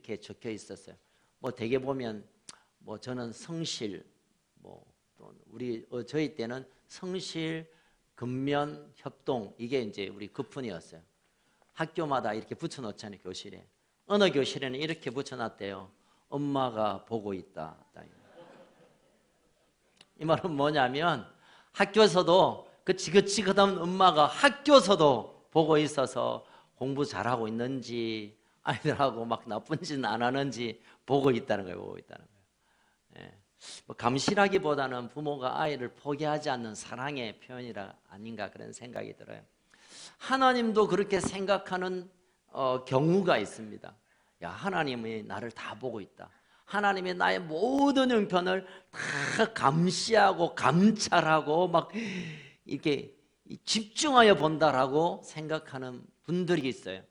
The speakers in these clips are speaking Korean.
이렇게 적혀 있었어요. 뭐 대개 보면 뭐 저는 성실, 뭐 또 저희 때는 성실, 근면, 협동, 이게 이제 우리 급fun이었어요. 학교마다 이렇게 붙여놓잖아요. 교실에. 어느 교실에는 이렇게 붙여놨대요. 엄마가 보고 있다. 이 말은 뭐냐면 학교에서도 그 지긋지긋한 엄마가 학교에서도 보고 있어서 공부 잘하고 있는지 아이들하고 막 나쁜 짓 안 하는지 보고 있다는 거예요. 보고 있다는 거예요. 예. 뭐 감시라기보다는 부모가 아이를 포기하지 않는 사랑의 표현이라 아닌가 그런 생각이 들어요. 하나님도 그렇게 생각하는 경우가 있습니다. 야, 하나님이 나를 다 보고 있다. 하나님이 나의 모든 형편을 다 감시하고 감찰하고 막 이렇게 집중하여 본다라고 생각하는 분들이 있어요.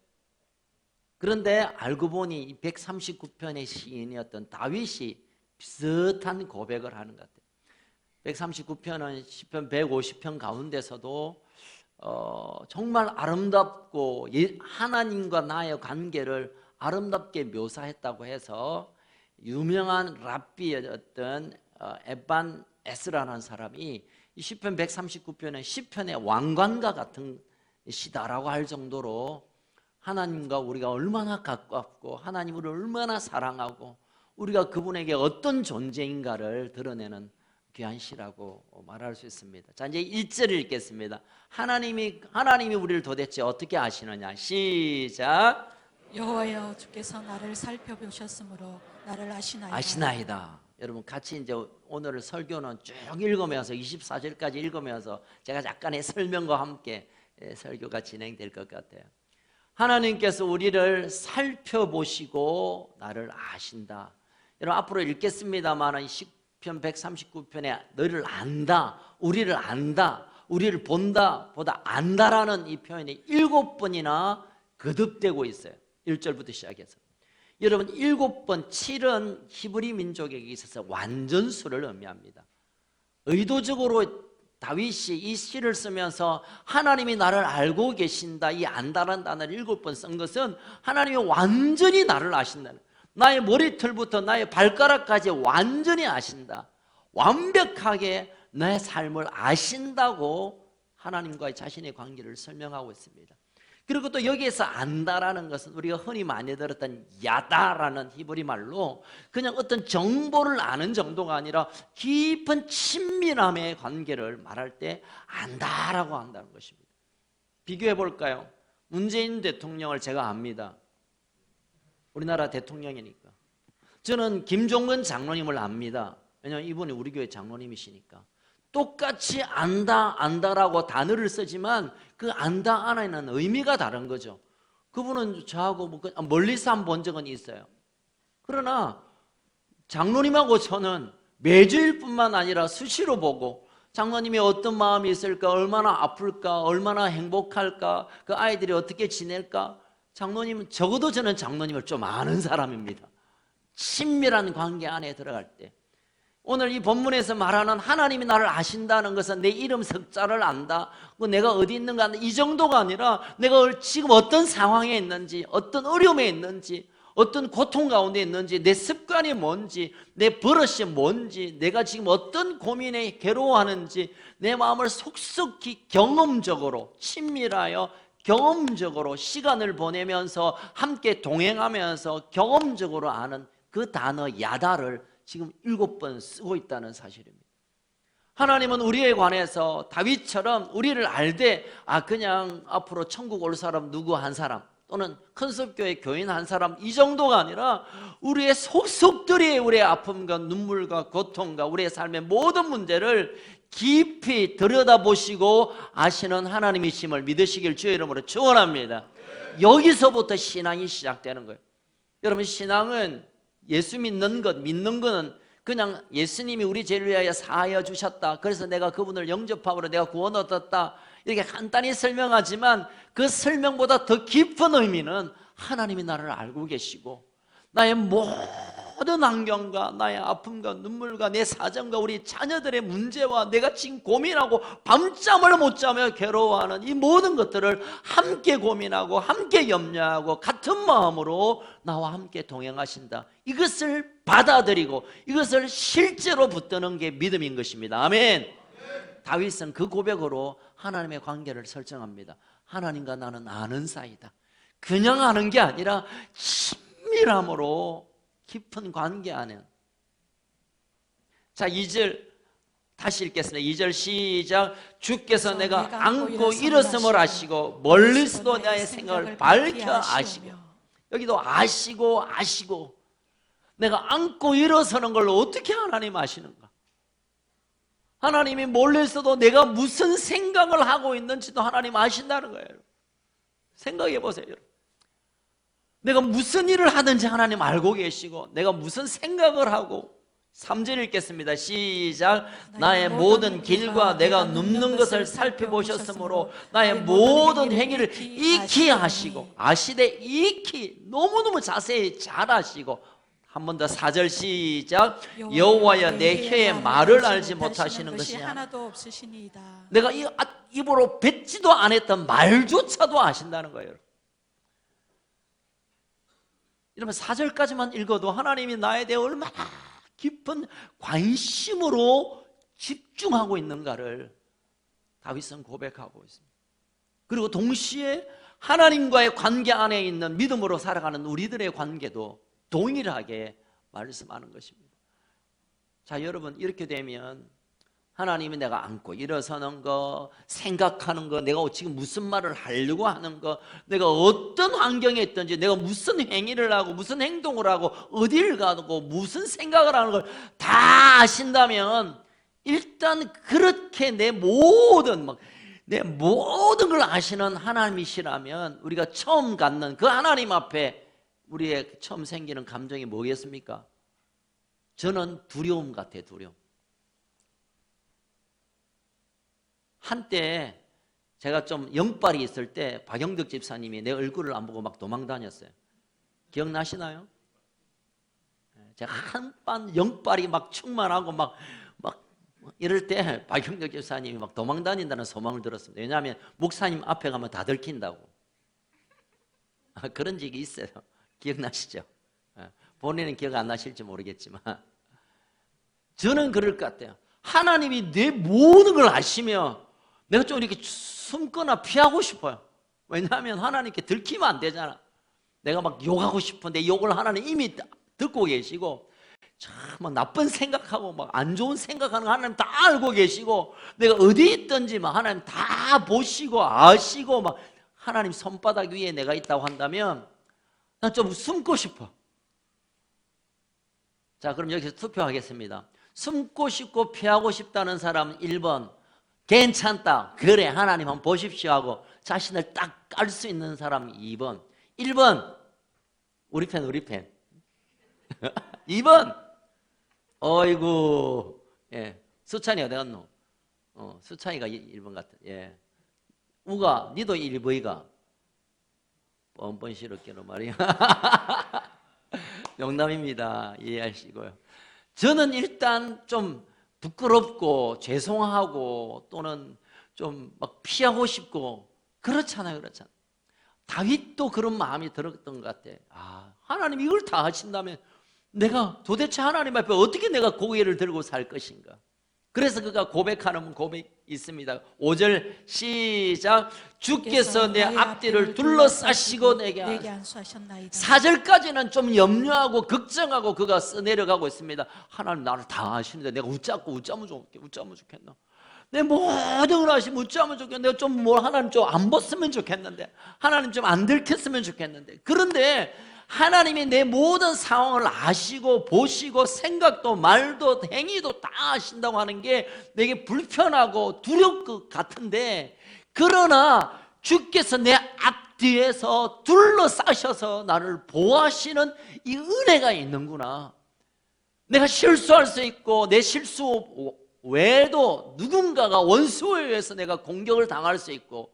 그런데 알고 보니 139편의 시인이었던 다윗이 비슷한 고백을 하는 것 같아요. 139편은 시편 150편 가운데서도 정말 아름답고 하나님과 나의 관계를 아름답게 묘사했다고 해서 유명한 랍비였던 에반 에스라라는 사람이 이 시편 139편의 시편의 왕관과 같은 시다라고 할 정도로 하나님과 우리가 얼마나 가깝고 하나님을 얼마나 사랑하고 우리가 그분에게 어떤 존재인가를 드러내는 귀한 시라고 말할 수 있습니다. 자, 이제 1절을 읽겠습니다. 하나님이 우리를 도대체 어떻게 아시느냐? 시작. 여호와여, 주께서 나를 살펴보셨으므로 나를 아시나이다. 아시나이다. 여러분 같이 이제 오늘 설교는 쭉 읽으면서 24절까지 읽으면서 제가 약간의 설명과 함께 설교가 진행될 것 같아요. 하나님께서 우리를 살펴보시고 나를 아신다. 여러분 앞으로 읽겠습니다만 시편 139편에 너를 안다, 우리를 본다, 보다 안다라는 이 표현이 7번이나 거듭되고 있어요. 1절부터 시작해서. 여러분 7번, 7은 히브리 민족에게 있어서 완전수를 의미합니다. 의도적으로 다윗이 이 시를 쓰면서 하나님이 나를 알고 계신다, 이 안다라는 단어를 7번 쓴 것은 하나님이 완전히 나를 아신다는, 나의 머리털부터 나의 발가락까지 완전히 아신다, 완벽하게 내 삶을 아신다고 하나님과의 자신의 관계를 설명하고 있습니다. 그리고 또 여기에서 안다라는 것은 우리가 흔히 많이 들었던 야다라는 히브리 말로 그냥 어떤 정보를 아는 정도가 아니라 깊은 친밀함의 관계를 말할 때 안다라고 한다는 것입니다. 비교해 볼까요? 문재인 대통령을 제가 압니다. 우리나라 대통령이니까. 저는 김종근 장로님을 압니다. 왜냐하면 이분이 우리 교회 장로님이시니까. 똑같이 안다라고 단어를 쓰지만 그 안다 안에는 의미가 다른 거죠. 그분은 저하고 멀리서 한번 본 적은 있어요. 그러나 장로님하고 저는 매주일뿐만 아니라 수시로 보고 장로님이 어떤 마음이 있을까, 얼마나 아플까, 얼마나 행복할까, 그 아이들이 어떻게 지낼까. 장로님은 적어도 저는 장로님을 좀 아는 사람입니다. 친밀한 관계 안에 들어갈 때. 오늘 이 본문에서 말하는 하나님이 나를 아신다는 것은 내 이름 석자를 안다, 내가 어디 있는가 안다, 이 정도가 아니라 내가 지금 어떤 상황에 있는지, 어떤 어려움에 있는지, 어떤 고통 가운데 있는지, 내 습관이 뭔지, 내 버릇이 뭔지, 내가 지금 어떤 고민에 괴로워하는지, 내 마음을 속속히 경험적으로 친밀하여 경험적으로 시간을 보내면서 함께 동행하면서 경험적으로 아는 그 단어 야다를 지금 7번 쓰고 있다는 사실입니다. 하나님은 우리에 관해서 다윗처럼 우리를 알되 그냥 앞으로 천국 올 사람 누구 한 사람 또는 큰섭교회 교인 한 사람 이 정도가 아니라 우리의 속속들이 우리의 아픔과 눈물과 고통과 우리의 삶의 모든 문제를 깊이 들여다보시고 아시는 하나님이심을 믿으시길 주의 이름으로 축원합니다. 여기서부터 신앙이 시작되는 거예요. 여러분 신앙은 예수 믿는 거는 그냥 예수님이 우리 죄를 위하여 사하여 주셨다, 그래서 내가 그분을 영접함으로 내가 구원 얻었다, 이렇게 간단히 설명하지만 그 설명보다 더 깊은 의미는 하나님이 나를 알고 계시고 나의 모든 환경과 나의 아픔과 눈물과 내 사정과 우리 자녀들의 문제와 내가 지금 고민하고 밤잠을 못 자며 괴로워하는 이 모든 것들을 함께 고민하고 함께 염려하고 같은 마음으로 나와 함께 동행하신다. 이것을 받아들이고 이것을 실제로 붙드는 게 믿음인 것입니다. 아멘. 다윗은 그 고백으로 하나님의 관계를 설정합니다. 하나님과 나는 아는 사이다. 그냥 아는 게 아니라 친밀함으로 깊은 관계 안에. 자, 2절 다시 읽겠습니다. 2절 시작. 주께서 내가 안고 일어섬을 아시고 멀리서도 나의 생각을 밝혀 아시고. 여기도 아시고 내가 안고 일어서는 걸 어떻게 하나님 아시는가? 하나님이 멀리서도 내가 무슨 생각을 하고 있는지도 하나님 아신다는 거예요. 생각해 보세요. 내가 무슨 일을 하든지 하나님 알고 계시고 내가 무슨 생각을 하고. 3절 읽겠습니다. 시작. 나의 모든 길과 내가 눕는 것을 살펴보셨으므로 나의 모든 행위를 익히 하시고. 아시되 익히 너무너무 자세히 잘 아시고. 한 번 더 4절 시작. 여호와여 내 혀의 말을 알지 못하시는 것이냐. 하나도 없으시니이다. 내가 입으로 뱉지도 않았던 말조차도 아신다는 거예요. 이러면 4절까지만 읽어도 하나님이 나에 대해 얼마나 깊은 관심으로 집중하고 있는가를 다윗은 고백하고 있습니다. 그리고 동시에 하나님과의 관계 안에 있는 믿음으로 살아가는 우리들의 관계도 동일하게 말씀하는 것입니다. 자, 여러분, 이렇게 되면 하나님이 내가 안고 일어서는 거, 생각하는 거, 내가 지금 무슨 말을 하려고 하는 거, 내가 어떤 환경에 있든지 내가 무슨 행위를 하고 무슨 행동을 하고 어디를 가고 무슨 생각을 하는 걸 다 아신다면 일단 그렇게 내 모든 걸 아시는 하나님이시라면 우리가 처음 갖는 그 하나님 앞에 우리의 처음 생기는 감정이 뭐겠습니까? 저는 두려움 같아요. 두려움. 한때 제가 좀 영빨이 있을 때 박영덕 집사님이 내 얼굴을 안 보고 막 도망 다녔어요. 기억나시나요? 제가 한번 영빨이 막 충만하고 막 이럴 때 박영덕 집사님이 막 도망 다닌다는 소망을 들었습니다. 왜냐하면 목사님 앞에 가면 다 들킨다고. 그런 적이 있어요. 기억나시죠? 본인은 기억 안 나실지 모르겠지만 저는 그럴 것 같아요. 하나님이 내 모든 걸 아시며 내가 좀 이렇게 숨거나 피하고 싶어요. 왜냐하면 하나님께 들키면 안 되잖아. 내가 막 욕하고 싶은데 욕을 하나님 이미 듣고 계시고 참 나쁜 생각하고 막 안 좋은 생각하는 거 하나님 다 알고 계시고 내가 어디 있든지 막 하나님 다 보시고 아시고 막 하나님 손바닥 위에 내가 있다고 한다면 난 좀 숨고 싶어. 자, 그럼 여기서 투표하겠습니다. 숨고 싶고 피하고 싶다는 사람은 1번 괜찮다, 그래 하나님 한번 보십시오 하고 자신을 딱 깔 수 있는 사람이 2번. 1번 우리 편 2번 어이구, 예. 수찬이 어디 갔노? 수찬이가 1번 같아. 예. 우가 니도 1번이가 뻔뻔스럽게는 말이야. 농담입니다. 이해하시고요. 저는 일단 좀 부끄럽고 죄송하고 또는 좀 막 피하고 싶고 그렇잖아요. 다윗도 그런 마음이 들었던 것 같아. 하나님 이걸 다 하신다면 내가 도대체 하나님 앞에 어떻게 내가 고개를 들고 살 것인가. 그래서 그가 고백하는 고백이 있습니다. 5절 시작. 주께서 내 앞뒤를 둘러싸시고 내게 안수하셨나이다. 4절까지는 좀 염려하고 걱정하고 그가 써내려가고 있습니다. 하나님 나를 다 아시는데 내가 웃자면 좋겠나. 내 모든 걸 아시면 웃자면 좋겠는데 내가 좀 하나님 좀 안 벗으면 좋겠는데 하나님 좀 안 들켰으면 좋겠는데 그런데 하나님이 내 모든 상황을 아시고 보시고 생각도 말도 행위도 다 아신다고 하는 게 내게 불편하고 두려울 것 같은데 그러나 주께서 내 앞뒤에서 둘러싸셔서 나를 보호하시는 이 은혜가 있는구나. 내가 실수할 수 있고 내 실수 외에도 누군가가 원수에 의해서 내가 공격을 당할 수 있고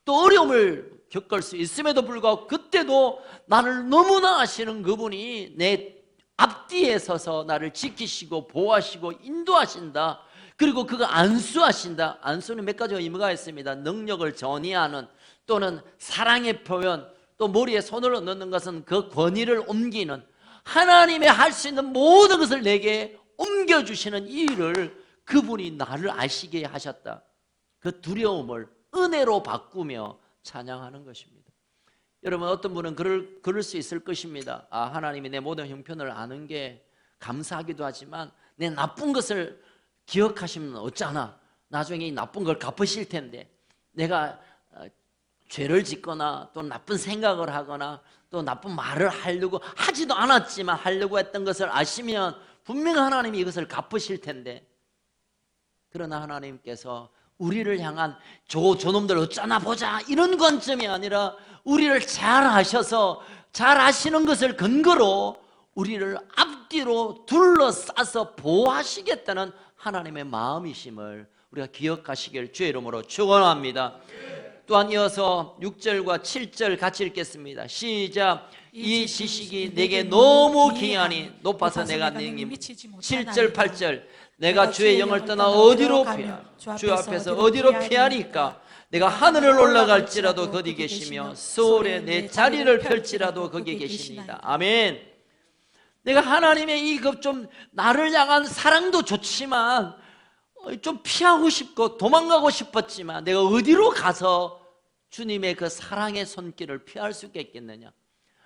또 어려움을 겪을 수 있음에도 불구하고 그때도 나를 너무나 아시는 그분이 내 앞뒤에 서서 나를 지키시고 보호하시고 인도하신다. 그리고 그가 안수하신다. 안수는 몇 가지 의미가 있습니다. 능력을 전이하는, 또는 사랑의 표현, 또 머리에 손을 넣는 것은 그 권위를 옮기는, 하나님이 할 수 있는 모든 것을 내게 옮겨주시는 이 일을 그분이 나를 아시게 하셨다. 그 두려움을 은혜로 바꾸며 찬양하는 것입니다. 여러분, 어떤 분은 그럴 수 있을 것입니다. 아, 하나님이 내 모든 형편을 아는 게 감사하기도 하지만 내 나쁜 것을 기억하시면 어쩌나, 나중에 이 나쁜 걸 갚으실 텐데, 내가 죄를 짓거나 또 나쁜 생각을 하거나 또 나쁜 말을 하려고 하지도 않았지만 하려고 했던 것을 아시면 분명 하나님이 이것을 갚으실 텐데, 그러나 하나님께서 우리를 향한 저놈들 어쩌나 보자 이런 관점이 아니라 우리를 잘 아셔서 잘 아시는 것을 근거로 우리를 앞뒤로 둘러싸서 보호하시겠다는 하나님의 마음이심을 우리가 기억하시길 주의 이름으로 축원합니다. 또한 이어서 6절과 7절 같이 읽겠습니다. 시작. 이 지식이 내게 너무 귀하니 높아서 내가 능히. 7절 8절. 내가 주의 영을 떠나 어디로 피하? 주 앞에서 어디로 피하니까? 내가 하늘을 올라갈지라도 거기 계시며 소울에 내 자리를 펼지라도 거기 계십니다. 아멘. 내가 하나님의 이 좀 나를 향한 사랑도 좋지만 좀 피하고 싶고 도망가고 싶었지만 내가 어디로 가서 주님의 그 사랑의 손길을 피할 수 있겠느냐?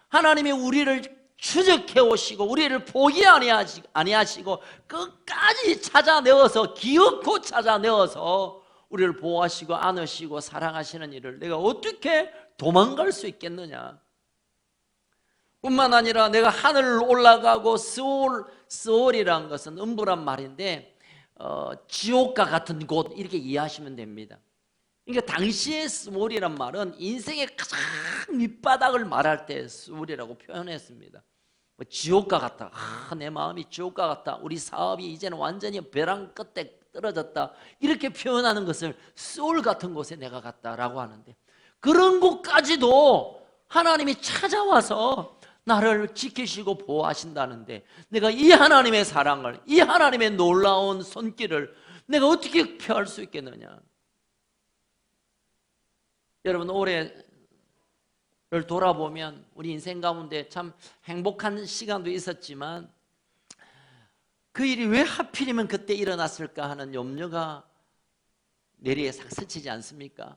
하나님이 우리를 추적해 오시고 우리를 포기 아니하시고 끝까지 찾아내어서 기어코 찾아내어서 우리를 보호하시고 안으시고 사랑하시는 일을 내가 어떻게 도망갈 수 있겠느냐? 뿐만 아니라 내가 하늘을 올라가고 스올이라는 것은 음부란 말인데 지옥과 같은 곳 이렇게 이해하시면 됩니다. 그러니까 당시의 스몰이란 말은 인생의 가장 밑바닥을 말할 때 스몰이라고 표현했습니다. 지옥과 같다. 내 마음이 지옥과 같다. 우리 사업이 이제는 완전히 벼랑 끝에 떨어졌다. 이렇게 표현하는 것을 스올 같은 곳에 내가 갔다라고 하는데, 그런 곳까지도 하나님이 찾아와서 나를 지키시고 보호하신다는데, 내가 이 하나님의 사랑을, 이 하나님의 놀라운 손길을 내가 어떻게 피할 수 있겠느냐? 여러분, 올해를 돌아보면 우리 인생 가운데 참 행복한 시간도 있었지만 그 일이 왜 하필이면 그때 일어났을까 하는 염려가 내리에 싹 스치지 않습니까?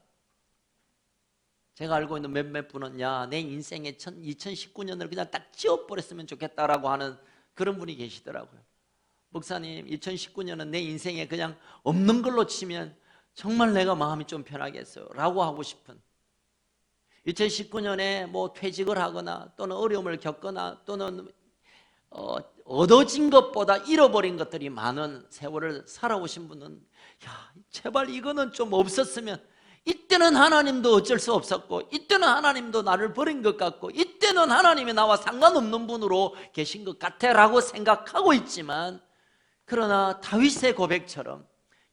제가 알고 있는 몇몇 분은 내 인생의 2019년을 그냥 딱 지워버렸으면 좋겠다라고 하는 그런 분이 계시더라고요. 목사님, 2019년은 내 인생에 그냥 없는 걸로 치면 정말 내가 마음이 좀 편하겠어요 라고 하고 싶은, 2019년에 뭐 퇴직을 하거나 또는 어려움을 겪거나 또는 얻어진 것보다 잃어버린 것들이 많은 세월을 살아오신 분은 제발 이거는 좀 없었으면, 이때는 하나님도 어쩔 수 없었고 이때는 하나님도 나를 버린 것 같고 이때는 하나님이 나와 상관없는 분으로 계신 것 같아 라고 생각하고 있지만, 그러나 다윗의 고백처럼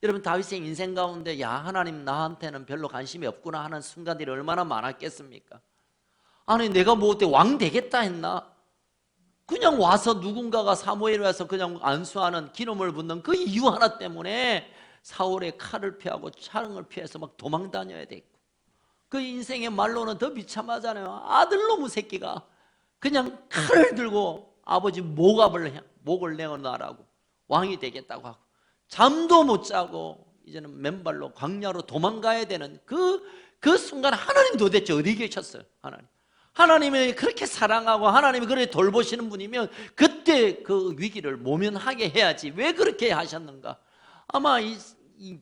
여러분, 다윗의 인생 가운데 하나님 나한테는 별로 관심이 없구나 하는 순간들이 얼마나 많았겠습니까? 아니, 내가 뭐 어때 왕 되겠다 했나? 그냥 와서 누군가가 사무엘에 와서 그냥 안수하는, 기름을 붓는 그 이유 하나 때문에 사울의 칼을 피하고 차릉을 피해서 막 도망 다녀야 됐고, 그 인생의 말로는 더 비참하잖아요. 아들놈의 새끼가 그냥 칼을 들고 아버지 목을 내어놔라고 왕이 되겠다고 하고, 잠도 못 자고 이제는 맨발로 광야로 도망가야 되는 그 순간 하나님 도대체 어디 계셨어요? 하나님이 그렇게 사랑하고 하나님이 그렇게 돌보시는 분이면 그때 그 위기를 모면하게 해야지 왜 그렇게 하셨는가? 아마 이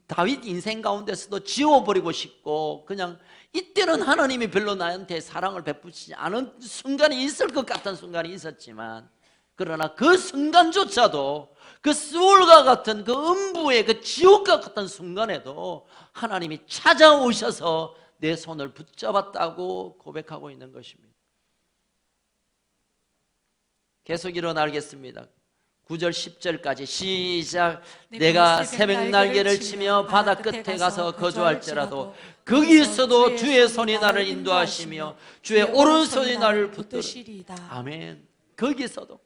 다윗 인생 가운데서도 지워버리고 싶고 그냥 이때는 하나님이 별로 나한테 사랑을 베푸시지 않은 순간이 있을 것 같은 순간이 있었지만, 그러나 그 순간조차도 그 스올과 같은 그 음부의 그 지옥과 같은 순간에도 하나님이 찾아오셔서 내 손을 붙잡았다고 고백하고 있는 것입니다. 계속 일어나겠습니다. 9절 10절까지 시작. 내가 새벽 날개를 치며 바다 끝에 가서 거주할지라도 거기서도 주의 손이 나를 인도하시며 주의 오른손이 나를 붙들으리이다. 아멘. 거기서도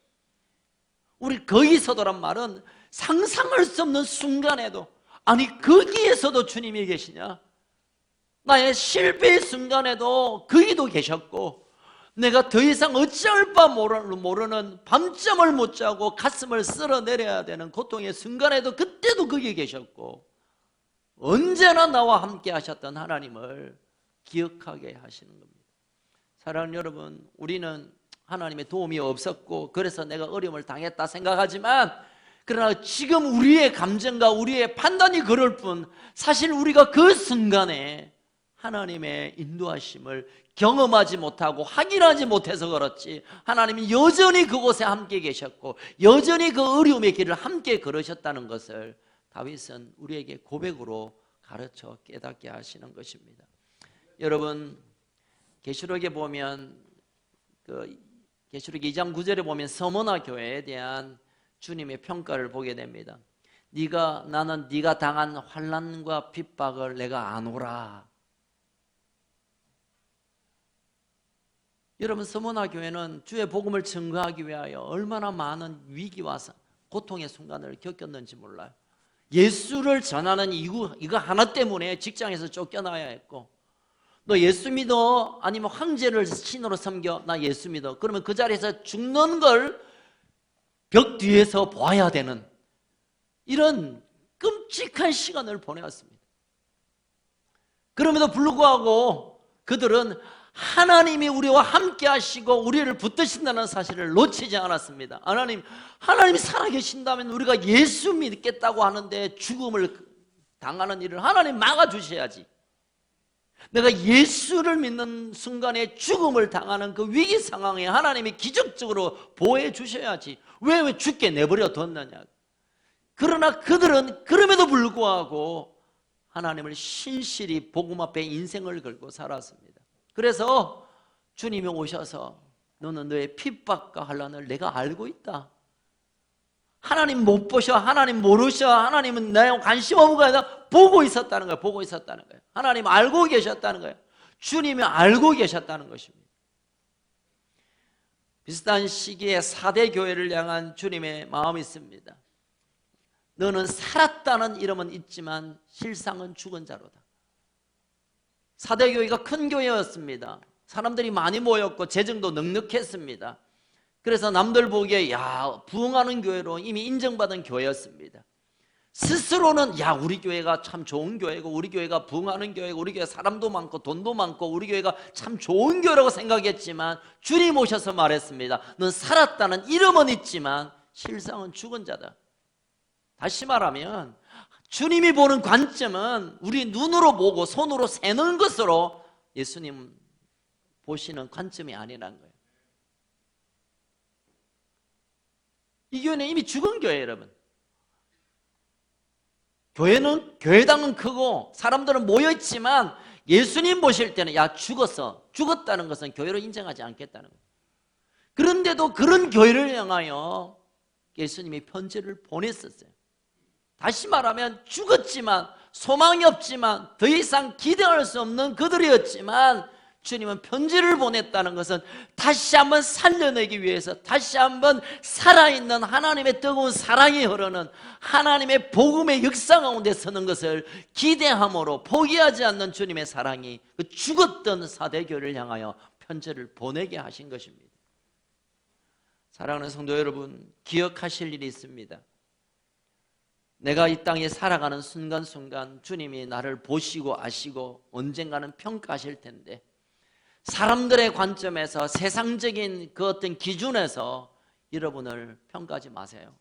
우리 거기서도란 말은 상상할 수 없는 순간에도, 아니 거기에서도 주님이 계시냐? 나의 실패의 순간에도 거기도 계셨고, 내가 더 이상 어찌할 바 모르는 밤잠을 못 자고 가슴을 쓸어내려야 되는 고통의 순간에도 그때도 거기 계셨고, 언제나 나와 함께 하셨던 하나님을 기억하게 하시는 겁니다. 사랑하는 여러분, 우리는 하나님의 도움이 없었고 그래서 내가 어려움을 당했다 생각하지만, 그러나 지금 우리의 감정과 우리의 판단이 그럴 뿐, 사실 우리가 그 순간에 하나님의 인도하심을 경험하지 못하고 확인하지 못해서 그렇지, 하나님이 여전히 그곳에 함께 계셨고 여전히 그 어려움의 길을 함께 걸으셨다는 것을 다윗은 우리에게 고백으로 가르쳐 깨닫게 하시는 것입니다. 여러분, 계시록에 보면 계시록 2장 9절에 보면 서머나 교회에 대한 주님의 평가를 보게 됩니다. 나는 네가 당한 환난과 핍박을 내가 아노라. 여러분, 서머나 교회는 주의 복음을 증거하기 위하여 얼마나 많은 위기와 고통의 순간을 겪었는지 몰라요. 예수를 전하는 이거 하나 때문에 직장에서 쫓겨나야 했고, 너 예수 믿어? 아니면 황제를 신으로 섬겨? 나 예수 믿어. 그러면 그 자리에서 죽는 걸 벽 뒤에서 봐야 되는 이런 끔찍한 시간을 보내왔습니다. 그럼에도 불구하고 그들은 하나님이 우리와 함께 하시고 우리를 붙드신다는 사실을 놓치지 않았습니다. 하나님이 살아계신다면 우리가 예수 믿겠다고 하는데 죽음을 당하는 일을 하나님 막아주셔야지. 내가 예수를 믿는 순간에 죽음을 당하는 그 위기 상황에 하나님이 기적적으로 보호해 주셔야지. 왜 죽게 내버려 뒀느냐. 그러나 그들은 그럼에도 불구하고 하나님을 신실히 복음 앞에 인생을 걸고 살았습니다. 그래서 주님이 오셔서 너는 너의 핍박과 환난을 내가 알고 있다. 하나님 못 보셔, 하나님 모르셔, 하나님은 내가 관심 없는 거 아니라 보고 있었다는 거예요. 보고 있었다는 거예요. 하나님 알고 계셨다는 거예요. 주님이 알고 계셨다는 것입니다. 비슷한 시기에 4대 교회를 향한 주님의 마음이 있습니다. 너는 살았다는 이름은 있지만 실상은 죽은 자로다. 4대 교회가 큰 교회였습니다. 사람들이 많이 모였고 재정도 넉넉했습니다. 그래서 남들 보기에 부흥하는 교회로 이미 인정받은 교회였습니다. 스스로는 우리 교회가 참 좋은 교회고 우리 교회가 부흥하는 교회고 우리 교회 사람도 많고 돈도 많고 우리 교회가 참 좋은 교회라고 생각했지만, 주님 오셔서 말했습니다. 넌 살았다는 이름은 있지만 실상은 죽은 자다. 다시 말하면 주님이 보는 관점은 우리 눈으로 보고 손으로 세는 것으로 예수님 보시는 관점이 아니라는 거예요. 이 교회는 이미 죽은 교회예요, 여러분. 교회당은 크고 사람들은 모여있지만 예수님 보실 때는 죽었다는 것은 교회로 인정하지 않겠다는 거예요. 그런데도 그런 교회를 향하여 예수님이 편지를 보냈었어요. 다시 말하면 죽었지만, 소망이 없지만, 더 이상 기대할 수 없는 그들이었지만 주님은 편지를 보냈다는 것은 다시 한번 살려내기 위해서, 다시 한번 살아있는 하나님의 뜨거운 사랑이 흐르는 하나님의 복음의 역사 가운데 서는 것을 기대함으로 포기하지 않는 주님의 사랑이 그 죽었던 4대 교회를 향하여 편지를 보내게 하신 것입니다. 사랑하는 성도 여러분, 기억하실 일이 있습니다. 내가 이 땅에 살아가는 순간순간 주님이 나를 보시고 아시고 언젠가는 평가하실 텐데, 사람들의 관점에서, 세상적인 그 어떤 기준에서 여러분을 평가하지 마세요.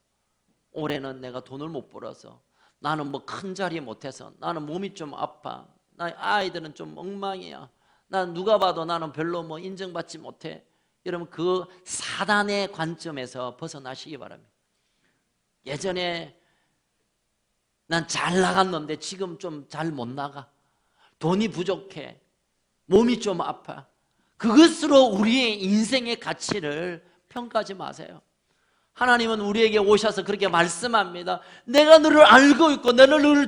올해는 내가 돈을 못 벌어서, 나는 뭐 큰 자리 못해서, 나는 몸이 좀 아파, 나 아이들은 좀 엉망이야, 난 누가 봐도 나는 별로 뭐 인정받지 못해. 여러분, 그 사단의 관점에서 벗어나시기 바랍니다. 예전에 난 잘 나갔는데 지금 좀 잘 못 나가, 돈이 부족해, 몸이 좀 아파, 그것으로 우리의 인생의 가치를 평가하지 마세요. 하나님은 우리에게 오셔서 그렇게 말씀합니다. 내가 너를 알고 있고 내가 너를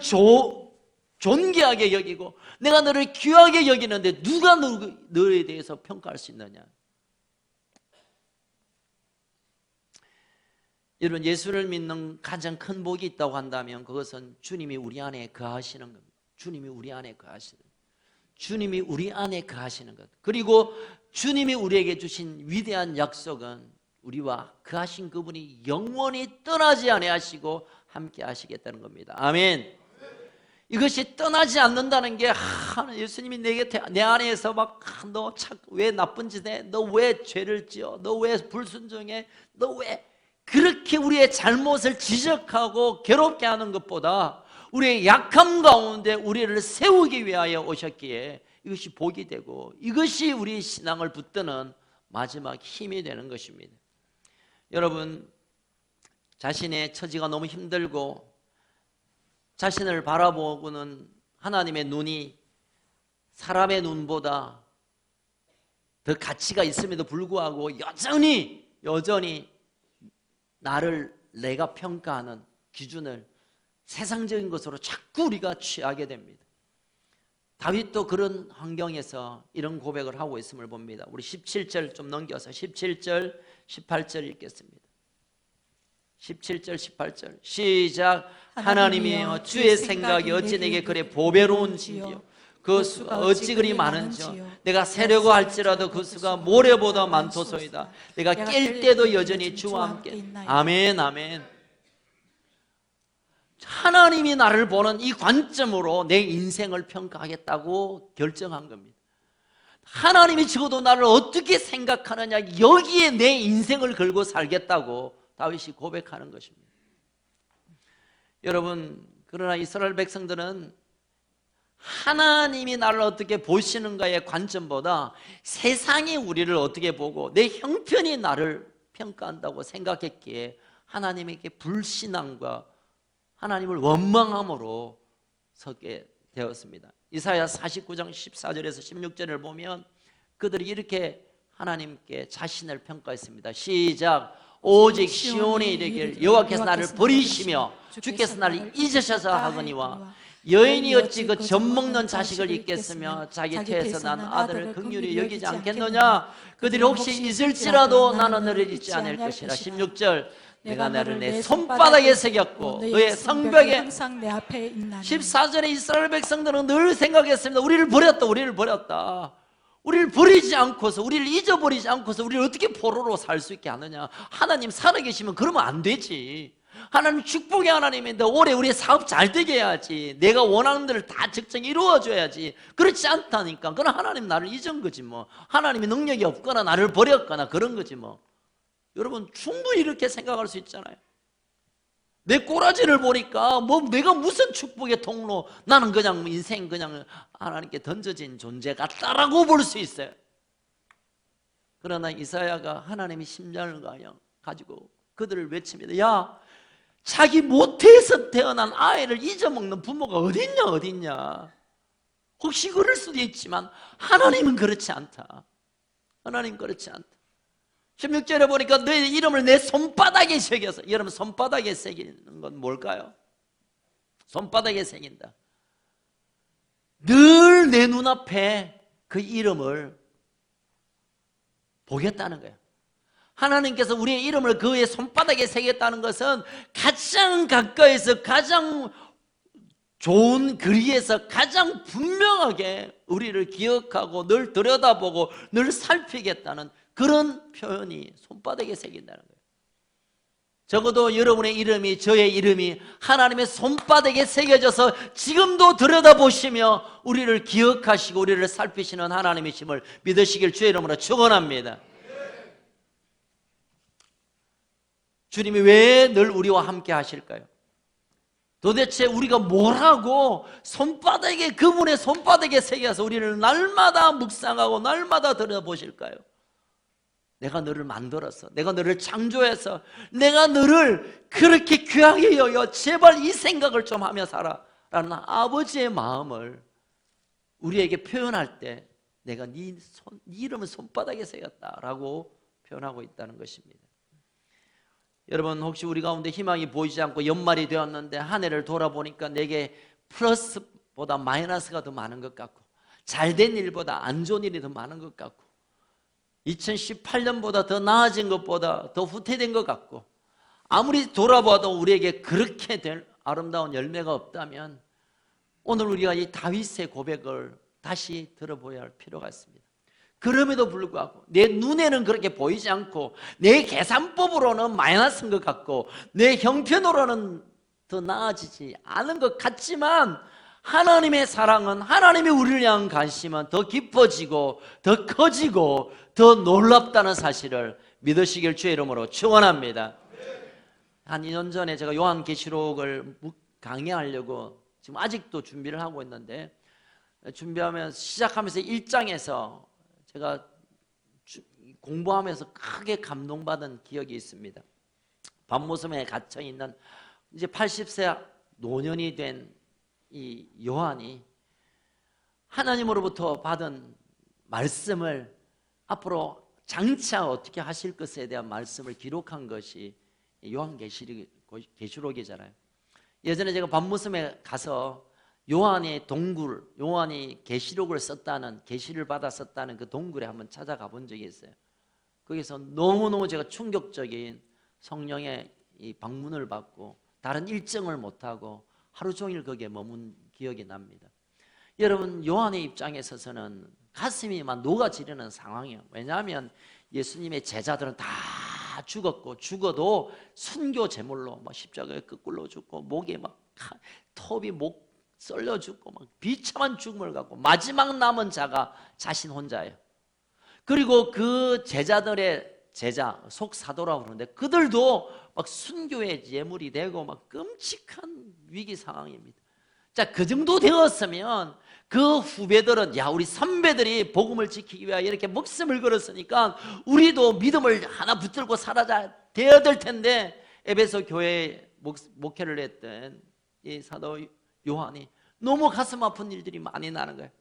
존귀하게 여기고 내가 너를 귀하게 여기는데 누가 너에 대해서 평가할 수 있느냐. 여러분, 예수를 믿는 가장 큰 복이 있다고 한다면 그것은 주님이 우리 안에 거하시는 겁니다. 주님이 우리 안에 거하시는 것. 주님이 우리 안에 거하시는 것. 그리고 주님이 우리에게 주신 위대한 약속은 우리와 거하신 그분이 영원히 떠나지 아니하시고 함께 하시겠다는 겁니다. 아멘. 이것이 떠나지 않는다는 게 예수님이 내 안에서 막 너 왜 나쁜 짓 해? 너 왜 죄를 지어? 너 왜 불순종해? 너 왜 그렇게 우리의 잘못을 지적하고 괴롭게 하는 것보다 우리의 약함 가운데 우리를 세우기 위하여 오셨기에 이것이 복이 되고 이것이 우리 신앙을 붙드는 마지막 힘이 되는 것입니다. 여러분, 자신의 처지가 너무 힘들고 자신을 바라보고는 하나님의 눈이 사람의 눈보다 더 가치가 있음에도 불구하고 여전히 나를 내가 평가하는 기준을 세상적인 것으로 자꾸 우리가 취하게 됩니다. 다윗도 그런 환경에서 이런 고백을 하고 있음을 봅니다. 우리 17절 좀 넘겨서 17절 18절 읽겠습니다. 17절 18절 시작. 하나님이여 주의 생각이 어찌 내게 그리 보배로운지요 그 수가 어찌 그리 많은지요 내가 세려고 할지라도 그 수가 모래보다 많도소이다. 내가 깰 때도 여전히 주와 함께. 아멘 아멘. 하나님이 나를 보는 이 관점으로 내 인생을 평가하겠다고 결정한 겁니다. 하나님이 적어도 나를 어떻게 생각하느냐 여기에 내 인생을 걸고 살겠다고 다윗이 고백하는 것입니다. 여러분, 그러나 이스라엘 백성들은 하나님이 나를 어떻게 보시는가의 관점보다 세상이 우리를 어떻게 보고 내 형편이 나를 평가한다고 생각했기에 하나님에게 불신앙과 하나님을 원망함으로 서게 되었습니다. 이사야 49장 14절에서 16절을 보면 그들이 이렇게 하나님께 자신을 평가했습니다. 시작. 오직 시온에 이르길 여호와께서 나를 버리시며 주께서 나를 잊으셔서 하거니와 여인이 어찌 그 젖먹는 자식을 잊겠으며 자기 태에서 난 아들을 긍휼히 여기지 않겠느냐. 그들이 혹시 잊을지라도 나는 너를 잊지 않을 것이라. 16절 내가 나를 내 손바닥에 새겼고 너의 성벽에 항상 내 앞에 있나니. 14절에 이스라엘 백성들은 늘 생각했습니다. 우리를 버렸다. 우리를 버리지 않고서 우리를 잊어버리지 않고서 우리를 어떻게 포로로 살 수 있게 하느냐. 하나님 살아계시면 그러면 안 되지. 하나님 축복의 하나님인데 올해 우리의 사업 잘 되게 해야지. 내가 원하는 대로 다 적정히 이루어줘야지. 그렇지 않다니까. 그건 하나님 나를 잊은 거지 뭐. 하나님이 능력이 없거나 나를 버렸거나 그런 거지 뭐. 여러분 충분히 이렇게 생각할 수 있잖아요. 내 꼬라지를 보니까 내가 무슨 축복의 통로, 나는 그냥 인생 그냥 하나님께 던져진 존재 같다라고 볼 수 있어요. 그러나 이사야가 하나님의 심장을 가지고 그들을 외칩니다. 야, 자기 모태에서 태어난 아이를 잊어먹는 부모가 어딨냐. 혹시 그럴 수도 있지만 하나님은 그렇지 않다. 하나님 그렇지 않다. 16절에 보니까 너의 이름을 내 손바닥에 새겨서. 여러분 손바닥에 새기는 건 뭘까요? 손바닥에 새긴다. 늘 내 눈앞에 그 이름을 보겠다는 거예요. 하나님께서 우리의 이름을 그의 손바닥에 새겼다는 것은 가장 가까이서 가장 좋은 거리에서 가장 분명하게 우리를 기억하고 늘 들여다보고 늘 살피겠다는 그런 표현이 손바닥에 새긴다는 거예요. 적어도 여러분의 이름이, 저의 이름이 하나님의 손바닥에 새겨져서 지금도 들여다보시며 우리를 기억하시고 우리를 살피시는 하나님이심을 믿으시길 주의 이름으로 축원합니다. 주님이 왜 늘 우리와 함께 하실까요? 도대체 우리가 뭘 하고 손바닥에, 그분의 손바닥에 새겨서 우리를 날마다 묵상하고 날마다 들여다보실까요? 내가 너를 만들어서, 내가 너를 창조해서, 내가 너를 그렇게 귀하게 여겨 제발 이 생각을 좀 하며 살아 라는 아버지의 마음을 우리에게 표현할 때 내가 네 이름을 손바닥에 새겼다라고 표현하고 있다는 것입니다. 여러분 혹시 우리 가운데 희망이 보이지 않고 연말이 되었는데 한 해를 돌아보니까 내게 플러스보다 마이너스가 더 많은 것 같고 잘된 일보다 안 좋은 일이 더 많은 것 같고 2018년보다 더 나아진 것보다 더 후퇴된 것 같고 아무리 돌아봐도 우리에게 그렇게 될 아름다운 열매가 없다면 오늘 우리가 이 다윗의 고백을 다시 들어보아야 할 필요가 있습니다. 그럼에도 불구하고 내 눈에는 그렇게 보이지 않고 내 계산법으로는 마이너스인 것 같고 내 형편으로는 더 나아지지 않은 것 같지만 하나님의 사랑은, 하나님의 우리를 향한 관심은 더 깊어지고 더 커지고 더 놀랍다는 사실을 믿으시길 주의 이름으로 축원합니다. 한 2년 전에 제가 요한계시록을 강의하려고 지금 아직도 준비를 하고 있는데, 준비하면서 시작하면서 1장에서 제가 공부하면서 크게 감동받은 기억이 있습니다. 밤모섬에 갇혀 있는 이제 80세 노년이 된 이 요한이 하나님으로부터 받은 말씀을 앞으로 장차 어떻게 하실 것에 대한 말씀을 기록한 것이 요한계시록이잖아요. 예전에 제가 밤모섬에 가서 요한의 동굴, 요한이 계시록을 썼다는, 계시를 받아 썼다는 그 동굴에 한번 찾아가 본 적이 있어요. 거기서 너무너무 제가 충격적인 성령의 이 방문을 받고 다른 일정을 못하고 하루 종일 거기에 머문 기억이 납니다. 여러분, 요한의 입장에 서서는 가슴이 막 녹아지려는 상황이에요. 왜냐하면 예수님의 제자들은 다 죽었고, 죽어도 순교 제물로 막 십자가에 거꾸로 죽고 목에 막 톱이 목 썰려 죽고 막 비참한 죽음을 갖고 마지막 남은 자가 자신 혼자예요. 그리고 그 제자들의 제자, 속사도라고 그러는데 그들도 막 순교의 예물이 되고 막 끔찍한 위기 상황입니다. 자, 그 정도 되었으면 그 후배들은, 야, 우리 선배들이 복음을 지키기 위하여 이렇게 목숨을 걸었으니까 우리도 믿음을 하나 붙들고 살아야 되어야 될 텐데, 에베소 교회에 목회를 했던 이 사도 요한이 너무 가슴 아픈 일들이 많이 나는 거예요.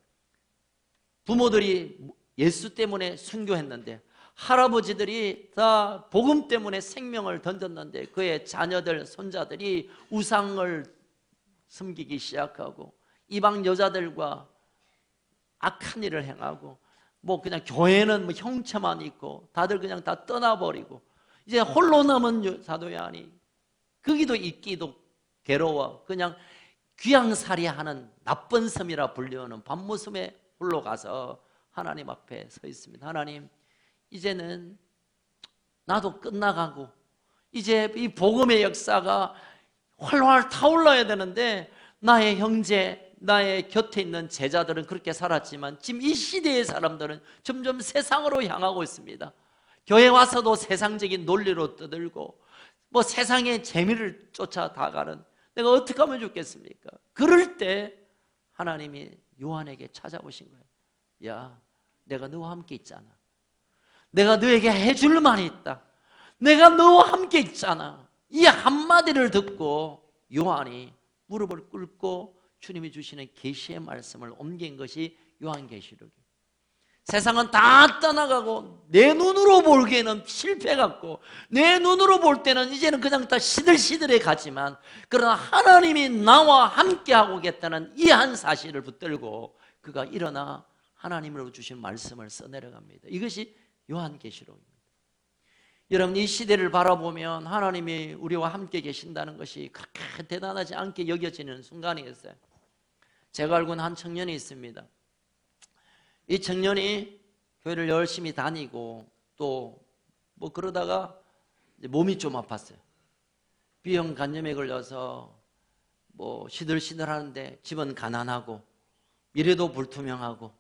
부모들이 예수 때문에 순교했는데, 할아버지들이 다 복음 때문에 생명을 던졌는데 그의 자녀들, 손자들이 우상을 섬기기 시작하고 이방 여자들과 악한 일을 행하고, 뭐 그냥 교회는 뭐 형체만 있고 다들 그냥 다 떠나버리고 이제 홀로 남은 사도 요한이 거기도 있기도 괴로워 그냥 귀양살이하는 나쁜 섬이라 불리우는 밤모섬에 홀로 가서 하나님 앞에 서 있습니다. 하나님, 이제는 나도 끝나가고 이제 이 복음의 역사가 활활 타올라야 되는데 나의 형제, 나의 곁에 있는 제자들은 그렇게 살았지만 지금 이 시대의 사람들은 점점 세상으로 향하고 있습니다. 교회 와서도 세상적인 논리로 떠들고 뭐 세상의 재미를 쫓아다가는, 내가 어떻게 하면 좋겠습니까? 그럴 때 하나님이 요한에게 찾아오신 거예요. 야, 내가 너와 함께 있잖아. 내가 너에게 해줄 말이 있다. 내가 너와 함께 있잖아. 이 한마디를 듣고 요한이 무릎을 꿇고 주님이 주시는 계시의 말씀을 옮긴 것이 요한계시록이에요. 세상은 다 떠나가고 내 눈으로 보기에는 실패 같고 내 눈으로 볼 때는 이제는 그냥 다 시들시들해 가지만, 그러나 하나님이 나와 함께하고 계시다는 이 한 사실을 붙들고 그가 일어나 하나님으로 주신 말씀을 써내려갑니다. 이것이 요한계시록입니다. 여러분, 이 시대를 바라보면 하나님이 우리와 함께 계신다는 것이 그렇게 대단하지 않게 여겨지는 순간이 있어요. 제가 알고 있는 한 청년이 있습니다. 이 청년이 교회를 열심히 다니고 또 뭐 그러다가 몸이 좀 아팠어요. B형 간염에 걸려서 뭐 시들시들하는데 집은 가난하고 미래도 불투명하고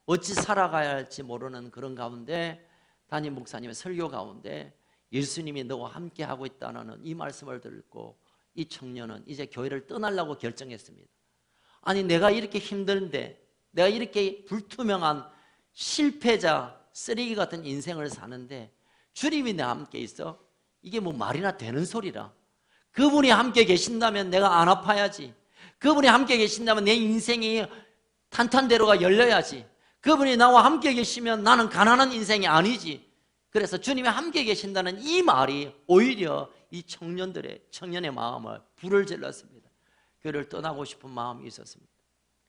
어찌 살아가야 할지 모르는 그런 가운데 담임 목사님의 설교 가운데 예수님이 너와 함께 하고 있다는 이 말씀을 듣고 이 청년은 이제 교회를 떠나려고 결정했습니다. 아니, 내가 이렇게 힘든데, 내가 이렇게 불투명한 실패자, 쓰레기 같은 인생을 사는데 주님이 내 함께 있어? 이게 뭐 말이나 되는 소리라. 그분이 함께 계신다면 내가 안 아파야지. 그분이 함께 계신다면 내 인생이 탄탄대로가 열려야지. 그분이 나와 함께 계시면 나는 가난한 인생이 아니지. 그래서 주님이 함께 계신다는 이 말이 오히려 이 청년의 마음을 불을 질렀습니다. 교회를 떠나고 싶은 마음이 있었습니다.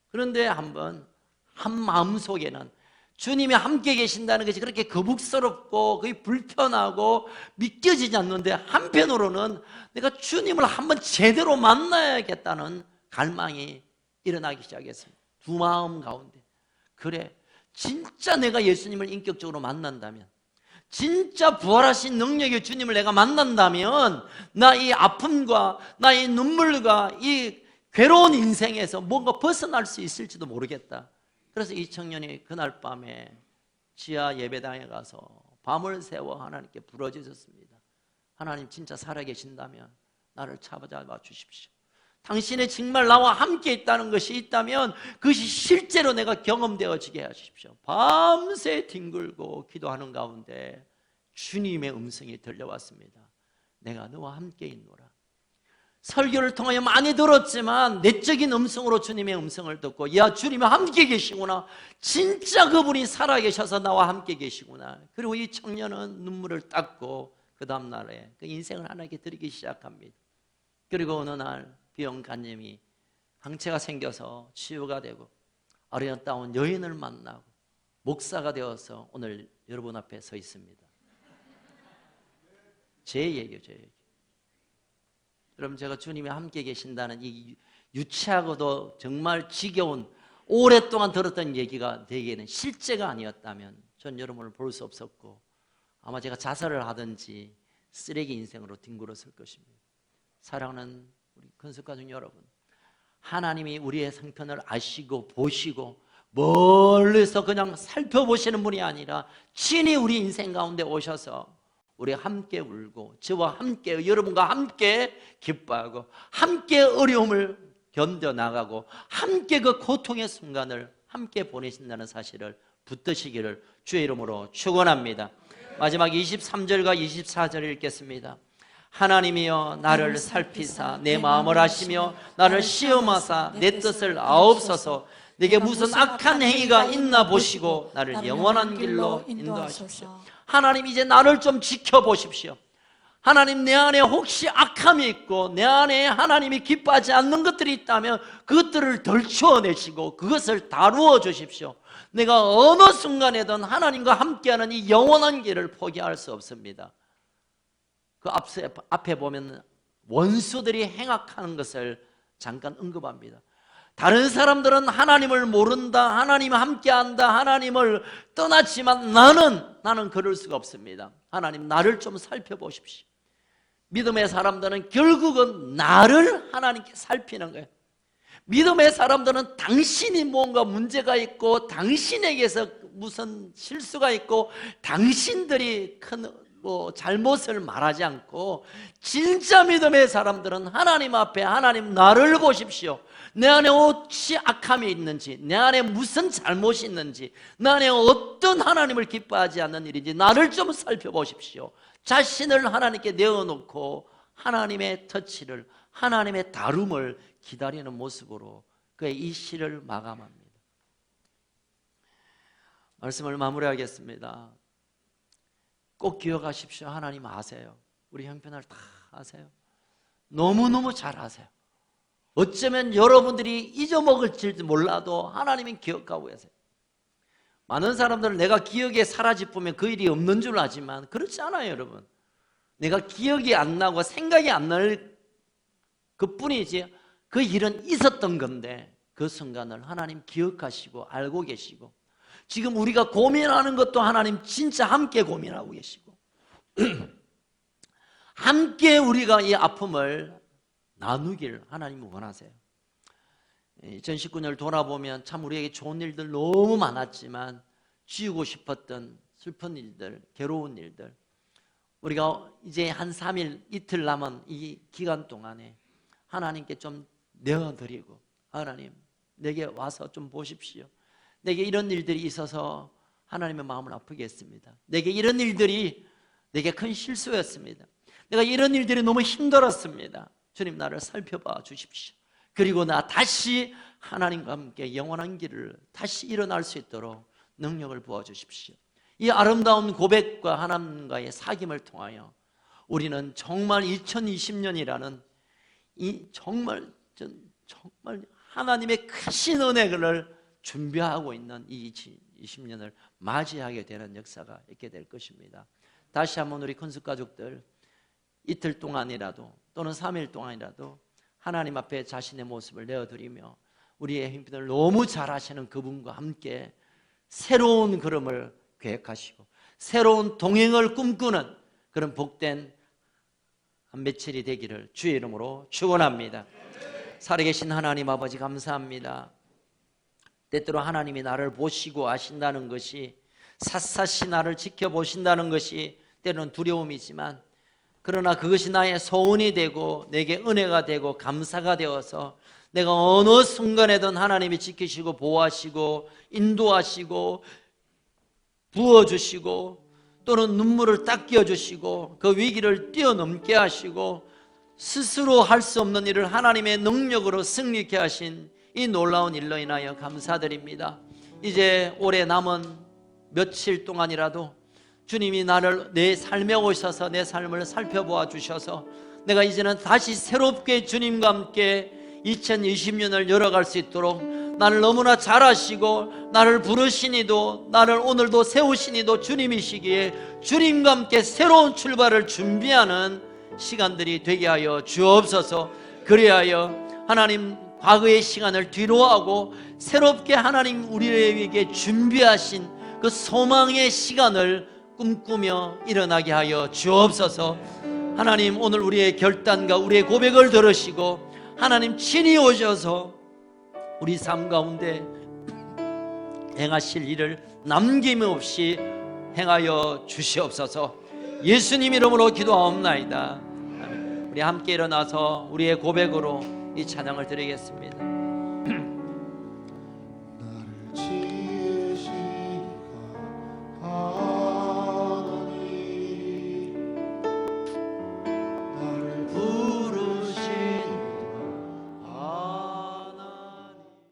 그런데 한 마음 속에는 주님이 함께 계신다는 것이 그렇게 거북스럽고 거의 불편하고 믿겨지지 않는데, 한편으로는 내가 주님을 한번 제대로 만나야겠다는 갈망이 일어나기 시작했습니다. 두 마음 가운데, 그래, 진짜 내가 예수님을 인격적으로 만난다면, 진짜 부활하신 능력의 주님을 내가 만난다면, 나 이 아픔과 나 이 눈물과 이 괴로운 인생에서 뭔가 벗어날 수 있을지도 모르겠다. 그래서 이 청년이 그날 밤에 지하 예배당에 가서 밤을 새워 하나님께 부르짖었습니다. 하나님, 진짜 살아계신다면 나를 찾아와 주십시오. 당신이 정말 나와 함께 있다는 것이 있다면 그것이 실제로 내가 경험되어지게 하십시오. 밤새 뒹굴고 기도하는 가운데 주님의 음성이 들려왔습니다. 내가 너와 함께 있노라. 설교를 통하여 많이 들었지만 내적인 음성으로 주님의 음성을 듣고, 야, 주님이 함께 계시구나, 진짜 그분이 살아계셔서 나와 함께 계시구나. 그리고 이 청년은 눈물을 닦고 그 다음날에 그 인생을 하나님께 드리기 시작합니다. 그리고 어느 날 비형 간염이 항체가 생겨서 치유가 되고 아름다운 여인을 만나고 목사가 되어서 오늘 여러분 앞에 서 있습니다. 제 얘기예요, 제 얘기. 여러분, 제가 주님이 함께 계신다는 이 유치하고도 정말 지겨운, 오랫동안 들었던 얘기가 내게는 실제가 아니었다면 전 여러분을 볼 수 없었고, 아마 제가 자살을 하든지 쓰레기 인생으로 뒹굴었을 것입니다. 사랑하는 우리 큰숙가족 여러분, 하나님이 우리의 상편을 아시고 보시고 멀리서 그냥 살펴보시는 분이 아니라 친히 우리 인생 가운데 오셔서 우리 함께 울고 저와 함께, 여러분과 함께 기뻐하고 함께 어려움을 견뎌나가고 함께 그 고통의 순간을 함께 보내신다는 사실을 붙드시기를 주의 이름으로 축원합니다. 마지막 23절과 24절을 읽겠습니다. 하나님이여 나를 살피사 내 마음을 아시며 나를 시험하사 내 뜻을 아옵소서. 내게 무슨 악한 행위가 있나 보시고 나를 영원한 길로 인도하십시오. 하나님, 이제 나를 좀 지켜보십시오. 하나님, 내 안에 혹시 악함이 있고 내 안에 하나님이 기뻐하지 않는 것들이 있다면 그것들을 덜추어내시고 그것을 다루어 주십시오. 내가 어느 순간에든 하나님과 함께하는 이 영원한 길을 포기할 수 없습니다. 그 앞에 보면 원수들이 행악하는 것을 잠깐 언급합니다. 다른 사람들은 하나님을 모른다, 하나님 함께한다, 하나님을 떠났지만 나는 그럴 수가 없습니다. 하나님, 나를 좀 살펴보십시오. 믿음의 사람들은 결국은 나를 하나님께 살피는 거예요. 믿음의 사람들은 당신이 뭔가 문제가 있고 당신에게서 무슨 실수가 있고 당신들이 큰 잘못을 말하지 않고, 진짜 믿음의 사람들은 하나님 앞에, 하나님 나를 보십시오. 내 안에 혹시 악함이 있는지, 내 안에 무슨 잘못이 있는지, 내 안에 어떤 하나님을 기뻐하지 않는 일인지 나를 좀 살펴보십시오. 자신을 하나님께 내어놓고 하나님의 터치를, 하나님의 다룸을 기다리는 모습으로 그의 이 시를 마감합니다. 말씀을 마무리하겠습니다. 꼭 기억하십시오. 하나님 아세요. 우리 형편을 다 아세요. 너무너무 잘 아세요. 어쩌면 여러분들이 잊어먹을지도 몰라도 하나님은 기억하고 계세요. 많은 사람들은 내가 기억에 사라지면 그 일이 없는 줄 아지만 그렇지 않아요, 여러분. 내가 기억이 안 나고 생각이 안 날 그뿐이지 그 일은 있었던 건데 그 순간을 하나님 기억하시고 알고 계시고, 지금 우리가 고민하는 것도 하나님 진짜 함께 고민하고 계시고 함께 우리가 이 아픔을 나누길 하나님이 원하세요. 2019년을 돌아보면 참 우리에게 좋은 일들 너무 많았지만 지우고 싶었던 슬픈 일들, 괴로운 일들, 우리가 이제 한 3일, 이틀 남은 이 기간 동안에 하나님께 좀 내어드리고, 하나님 내게 와서 좀 보십시오. 내게 이런 일들이 있어서 하나님의 마음을 아프게 했습니다. 내게 이런 일들이 내게 큰 실수였습니다. 내가 이런 일들이 너무 힘들었습니다. 주님, 나를 살펴봐 주십시오. 그리고 나 다시 하나님과 함께 영원한 길을 다시 일어날 수 있도록 능력을 부어주십시오. 이 아름다운 고백과 하나님과의 사귐을 통하여 우리는 정말 2020년이라는 이 정말 하나님의 크신 은혜를 준비하고 있는 이 2020년을 맞이하게 되는 역사가 있게 될 것입니다. 다시 한번 우리 큰숙가족들 이틀 동안이라도 또는 3일 동안이라도 하나님 앞에 자신의 모습을 내어드리며 우리의 형편을 너무 잘 아시는 그분과 함께 새로운 걸음을 계획하시고 새로운 동행을 꿈꾸는 그런 복된 한 며칠이 되기를 주의 이름으로 축원합니다. 살아계신 하나님 아버지 감사합니다. 때때로 하나님이 나를 보시고 아신다는 것이 샅샅이 나를 지켜보신다는 것이 때로는 두려움이지만 그러나 그것이 나의 소원이 되고 내게 은혜가 되고 감사가 되어서 내가 어느 순간에든 하나님이 지키시고 보호하시고 인도하시고 부어주시고 또는 눈물을 닦여주시고 그 위기를 뛰어넘게 하시고 스스로 할 수 없는 일을 하나님의 능력으로 승리케 하신 이 놀라운 일로 인하여 감사드립니다. 이제 올해 남은 며칠 동안이라도 주님이 나를 내 삶에 오셔서 내 삶을 살펴보아 주셔서 내가 이제는 다시 새롭게 주님과 함께 2020년을 열어갈 수 있도록 나를 너무나 잘 아시고 나를 부르시니도 나를 오늘도 세우시니도 주님이시기에 주님과 함께 새로운 출발을 준비하는 시간들이 되게 하여 주옵소서. 그리하여 하나님 과거의 시간을 뒤로하고 새롭게 하나님 우리에게 준비하신 그 소망의 시간을 꿈꾸며 일어나게 하여 주옵소서. 하나님 오늘 우리의 결단과 우리의 고백을 들으시고 하나님 친히 오셔서 우리 삶 가운데 행하실 일을 남김없이 행하여 주시옵소서. 예수님 이름으로 기도하옵나이다. 아멘. 우리 함께 일어나서 우리의 고백으로 이 찬양을 드리겠습니다.